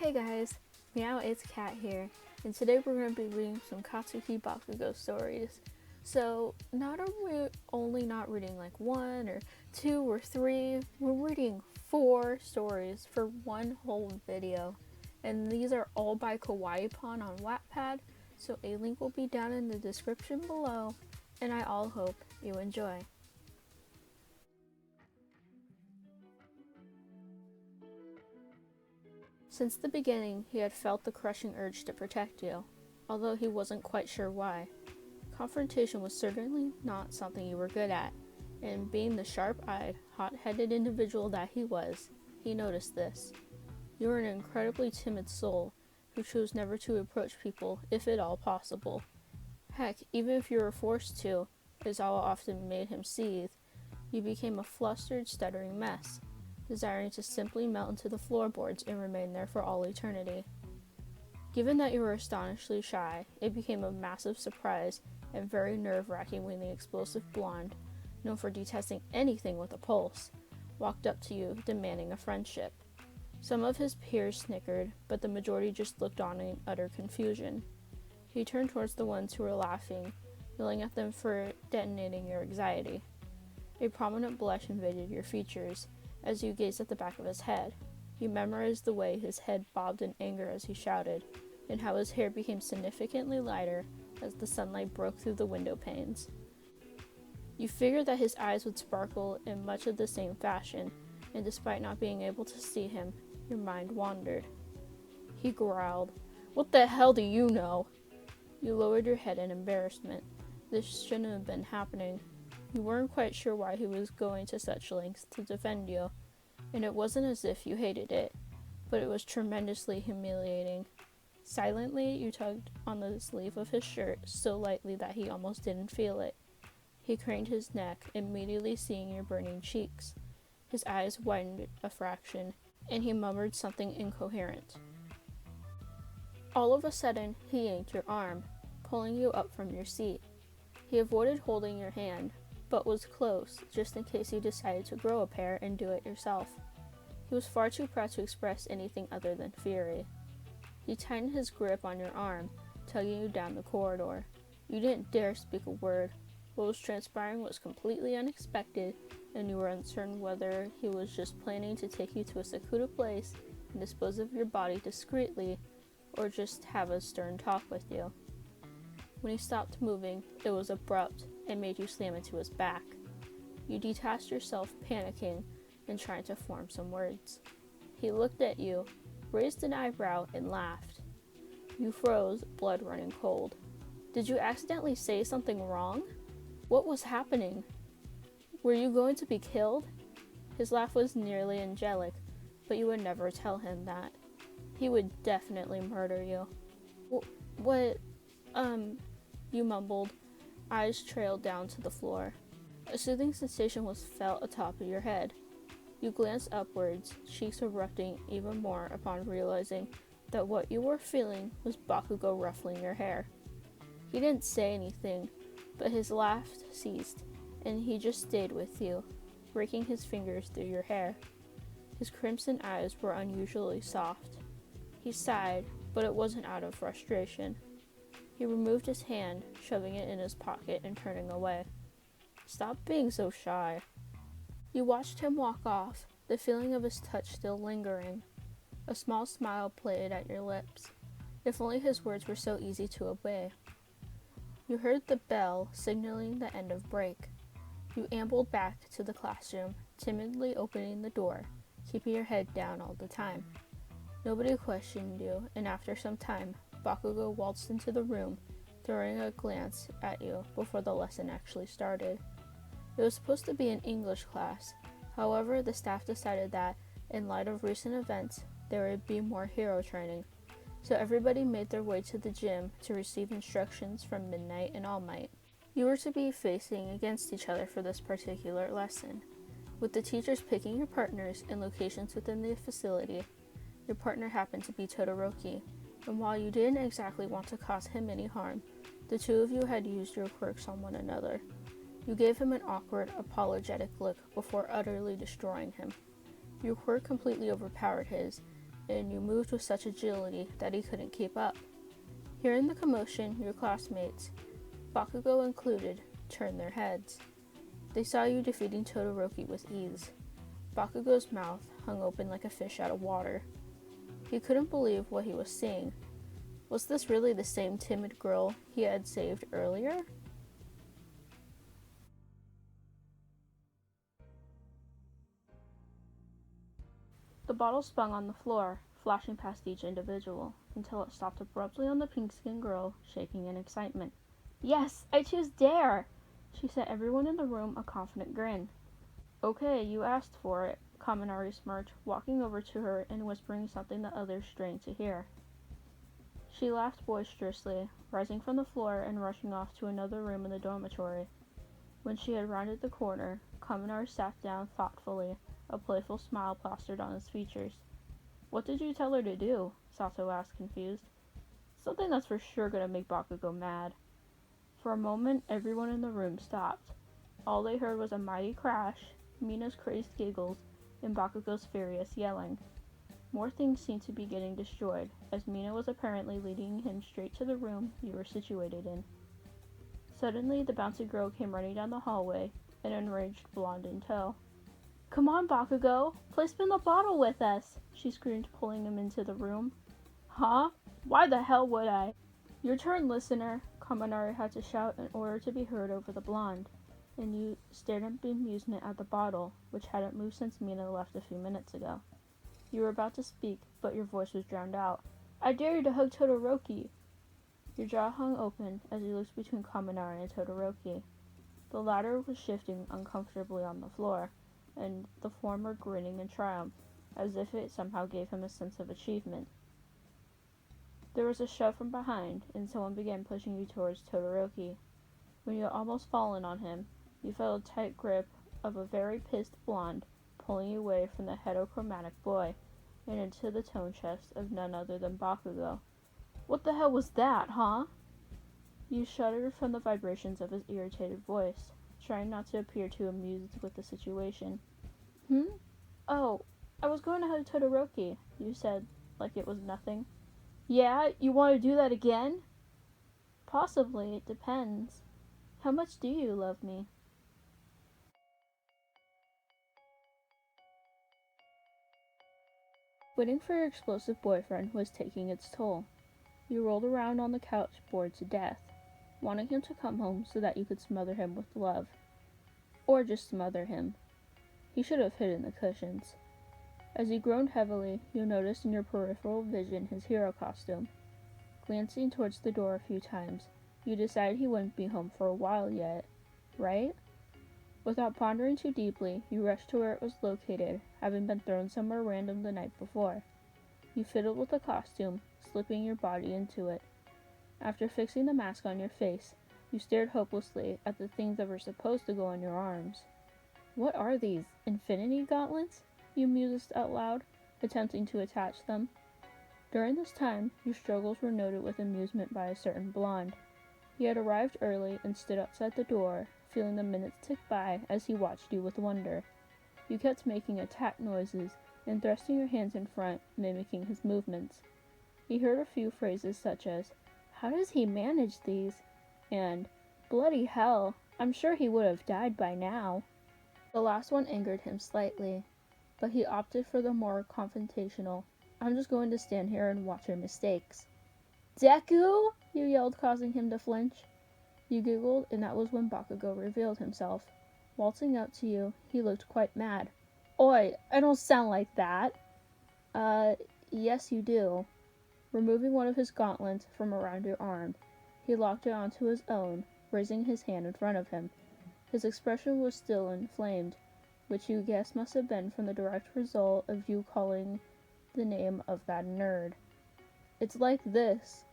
Hey guys, Meow, it's Kat here, and today we're going to be reading some Katsuki Bakugou stories. So, not are we only not reading like one or two or three, we're reading 4 stories for one whole video. And these are all by Kawaiipon on Wattpad, so a link will be down in the description below, and I all hope you enjoy. Since the beginning, he had felt the crushing urge to protect you, although he wasn't quite sure why. Confrontation was certainly not something you were good at, and being the sharp-eyed, hot-headed individual that he was, he noticed this. You were an incredibly timid soul who chose never to approach people if at all possible. Heck, even if you were forced to, as all often made him seethe, you became a flustered, stuttering mess, desiring to simply melt into the floorboards and remain there for all eternity. Given that you were astonishingly shy, it became a massive surprise and very nerve-wracking when the explosive blonde, known for detesting anything with a pulse, walked up to you demanding a friendship. Some of his peers snickered, but the majority just looked on in utter confusion. He turned towards the ones who were laughing, yelling at them for detonating your anxiety. A prominent blush invaded your features as you gazed at the back of his head. You memorized the way his head bobbed in anger as he shouted, and how his hair became significantly lighter as the sunlight broke through the window panes. You figured that his eyes would sparkle in much of the same fashion, and despite not being able to see him, your mind wandered. He growled, "What the hell do you know?" You lowered your head in embarrassment. This shouldn't have been happening. You weren't quite sure why he was going to such lengths to defend you, and it wasn't as if you hated it, but it was tremendously humiliating. Silently, you tugged on the sleeve of his shirt so lightly that he almost didn't feel it. He craned his neck, immediately seeing your burning cheeks. His eyes widened a fraction, and he murmured something incoherent. All of a sudden, he yanked your arm, pulling you up from your seat. He avoided holding your hand, but was close, just in case you decided to grow a pair and do it yourself. He was far too proud to express anything other than fury. He tightened his grip on your arm, tugging you down the corridor. You didn't dare speak a word. What was transpiring was completely unexpected, and you were uncertain whether he was just planning to take you to a secluded place and dispose of your body discreetly, or just have a stern talk with you. When he stopped moving, it was abrupt and made you slam into his back. You detached yourself, panicking and trying to form some words. He looked at you, raised an eyebrow, and laughed. You froze, blood running cold. Did you accidentally say something wrong? What was happening? Were you going to be killed? His laugh was nearly angelic, but you would never tell him that. He would definitely murder you. What, you mumbled. Eyes trailed down to the floor. A soothing sensation was felt atop of your head. You glanced upwards, cheeks erupting even more upon realizing that what you were feeling was Bakugo ruffling your hair. He didn't say anything, but his laugh ceased, and he just stayed with you, raking his fingers through your hair. His crimson eyes were unusually soft. He sighed, but it wasn't out of frustration. He removed his hand, shoving it in his pocket and turning away. "Stop being so shy." You watched him walk off, the feeling of his touch still lingering. A small smile played at your lips. If only his words were so easy to obey. You heard the bell signaling the end of break. You ambled back to the classroom, timidly opening the door, keeping your head down all the time. Nobody questioned you, and after some time, Bakugo waltzed into the room, throwing a glance at you before the lesson actually started. It was supposed to be an English class. However, the staff decided that, in light of recent events, there would be more hero training. So everybody made their way to the gym to receive instructions from Midnight and All Might. You were to be facing against each other for this particular lesson, with the teachers picking your partners and locations within the facility. Your partner happened to be Todoroki, and while you didn't exactly want to cause him any harm, the two of you had used your quirks on one another. You gave him an awkward, apologetic look before utterly destroying him. Your quirk completely overpowered his, and you moved with such agility that he couldn't keep up. Hearing the commotion, your classmates, Bakugo included, turned their heads. They saw you defeating Todoroki with ease. Bakugo's mouth hung open like a fish out of water. He couldn't believe what he was seeing. Was this really the same timid girl he had saved earlier? The bottle spun on the floor, flashing past each individual, until it stopped abruptly on the pink-skinned girl, shaking in excitement. "Yes, I choose Dare!" She set everyone in the room a confident grin. "Okay, you asked for it," Kaminari smirked, walking over to her and whispering something the others strained to hear. She laughed boisterously, rising from the floor and rushing off to another room in the dormitory. When she had rounded the corner, Kaminari sat down thoughtfully, a playful smile plastered on his features. "What did you tell her to do?" Sato asked, confused. "Something that's for sure gonna make Bakugo mad." For a moment, everyone in the room stopped. All they heard was a mighty crash, Mina's crazed giggles, and Bakugo's furious yelling. More things seemed to be getting destroyed, as Mina was apparently leading him straight to the room you were situated in. Suddenly, the bouncy girl came running down the hallway, an enraged blonde in tow. "Come on, Bakugo! Play spin the bottle with us!" she screamed, pulling him into the room. "Huh? Why the hell would I?" "Your turn, listener," Kaminari had to shout in order to be heard over the blonde, and you stared in amusement at the bottle, which hadn't moved since Mina left a few minutes ago. You were about to speak, but your voice was drowned out. "I dare you to hug Todoroki!" Your jaw hung open as you looked between Kaminari and Todoroki. The latter was shifting uncomfortably on the floor, and the former grinning in triumph, as if it somehow gave him a sense of achievement. There was a shove from behind, and someone began pushing you towards Todoroki. When you had almost fallen on him, you felt a tight grip of a very pissed blonde pulling you away from the heterochromatic boy, and into the tone chest of none other than Bakugo. "What the hell was that, huh?" You shuddered from the vibrations of his irritated voice, trying not to appear too amused with the situation. "Oh, I was going to hug Todoroki," you said, like it was nothing. "Yeah, you want to do that again?" "Possibly, it depends. How much do you love me?" Waiting for your explosive boyfriend was taking its toll. You rolled around on the couch, bored to death, wanting him to come home so that you could smother him with love. Or just smother him. He should have hid in the cushions. As you groaned heavily, you noticed in your peripheral vision his hero costume. Glancing towards the door a few times, you decided he wouldn't be home for a while yet, right? Without pondering too deeply, you rushed to where it was located, having been thrown somewhere random the night before. You fiddled with the costume, slipping your body into it. After fixing the mask on your face, you stared hopelessly at the things that were supposed to go on your arms. "What are these, infinity gauntlets?" you mused out loud, attempting to attach them. During this time, your struggles were noted with amusement by a certain blonde. He had arrived early and stood outside the door, feeling the minutes tick by as he watched you with wonder. You kept making attack noises and thrusting your hands in front, mimicking his movements. He heard a few phrases such as, "How does he manage these?" and "Bloody hell, I'm sure he would have died by now." The last one angered him slightly, but he opted for the more confrontational, "I'm just going to stand here and watch your mistakes." "Deku!" you yelled, causing him to flinch. You giggled, and that was when Bakugo revealed himself. Waltzing up to you, he looked quite mad. "Oi, I don't sound like that." Yes you do." Removing one of his gauntlets from around your arm, he locked it onto his own, raising his hand in front of him. His expression was still inflamed, which you guessed must have been from the direct result of you calling the name of that nerd. "It's like this."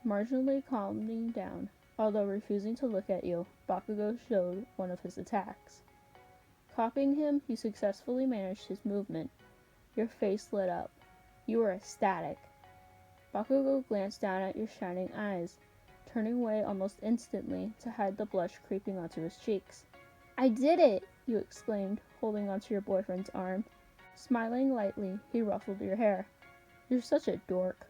Marginally calming down, although refusing to look at you, Bakugo showed one of his attacks. Copying him, you successfully managed his movement. Your face lit up. You were ecstatic. Bakugo glanced down at your shining eyes, turning away almost instantly to hide the blush creeping onto his cheeks. "I did it!" you exclaimed, holding onto your boyfriend's arm. Smiling lightly, he ruffled your hair. You're such a dork.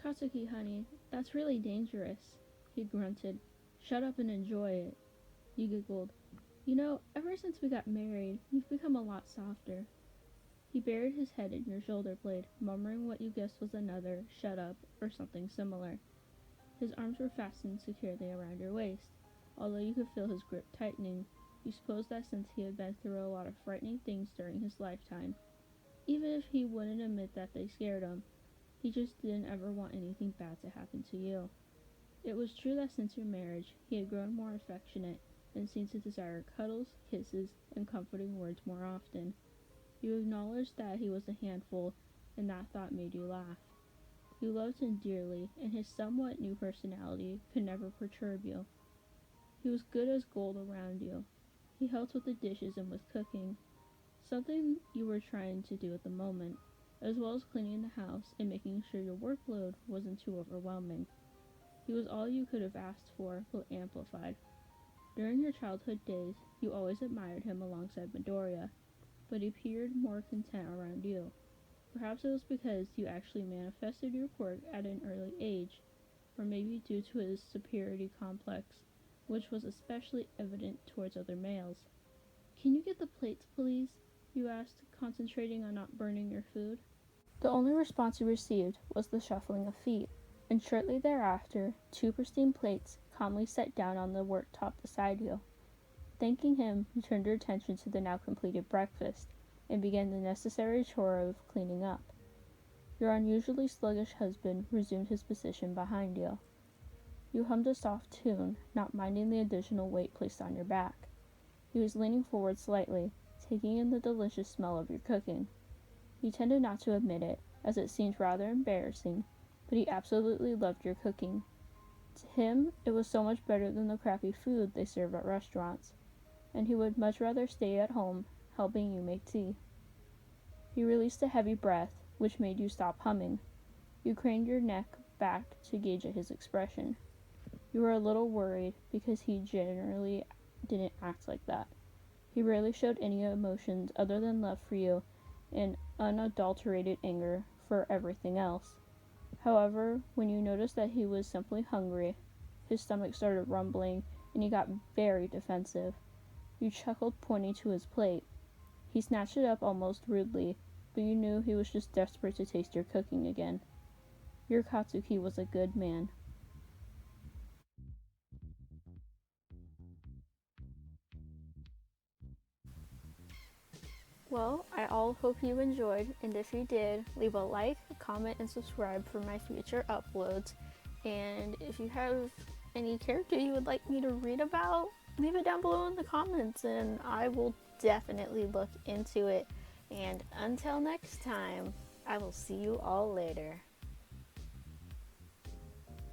Katsuki, honey, that's really dangerous, he grunted. Shut up and enjoy it. You giggled. You know, ever since we got married, you've become a lot softer. He buried his head in your shoulder blade, murmuring what you guessed was another "shut up" or something similar. His arms were fastened securely around your waist. Although you could feel his grip tightening, you supposed that since he had been through a lot of frightening things during his lifetime, even if he wouldn't admit that they scared him, he just didn't ever want anything bad to happen to you. It was true that since your marriage, he had grown more affectionate and seemed to desire cuddles, kisses, and comforting words more often. You acknowledged that he was a handful, and that thought made you laugh. You loved him dearly, and his somewhat new personality could never perturb you. He was good as gold around you. He helped with the dishes and with cooking, something you were trying to do at the moment, as well as cleaning the house and making sure your workload wasn't too overwhelming. He was all you could have asked for, but amplified. During your childhood days, you always admired him alongside Midoriya, but he appeared more content around you. Perhaps it was because you actually manifested your quirk at an early age, or maybe due to his superiority complex, which was especially evident towards other males. Can you get the plates, please? You asked, concentrating on not burning your food. The only response you received was the shuffling of feet, and shortly thereafter, two pristine plates calmly set down on the worktop beside you. Thanking him, you turned your attention to the now completed breakfast, and began the necessary chore of cleaning up. Your unusually sluggish husband resumed his position behind you. You hummed a soft tune, not minding the additional weight placed on your back. He was leaning forward slightly, taking in the delicious smell of your cooking. He tended not to admit it, as it seemed rather embarrassing, but he absolutely loved your cooking. To him, it was so much better than the crappy food they serve at restaurants, and he would much rather stay at home helping you make tea. He released a heavy breath, which made you stop humming. You craned your neck back to gauge at his expression. You were a little worried, because he generally didn't act like that. He rarely showed any emotions other than love for you and unadulterated anger for everything else. However, when you noticed that he was simply hungry, his stomach started rumbling, and he got very defensive. You chuckled, pointing to his plate. He snatched it up almost rudely, but you knew he was just desperate to taste your cooking again. Your Katsuki was a good man. Well, I all hope you enjoyed, and if you did, leave a like, comment, and subscribe for my future uploads. And if you have any character you would like me to read about, leave it down below in the comments, and I will definitely look into it. And until next time, I will see you all later.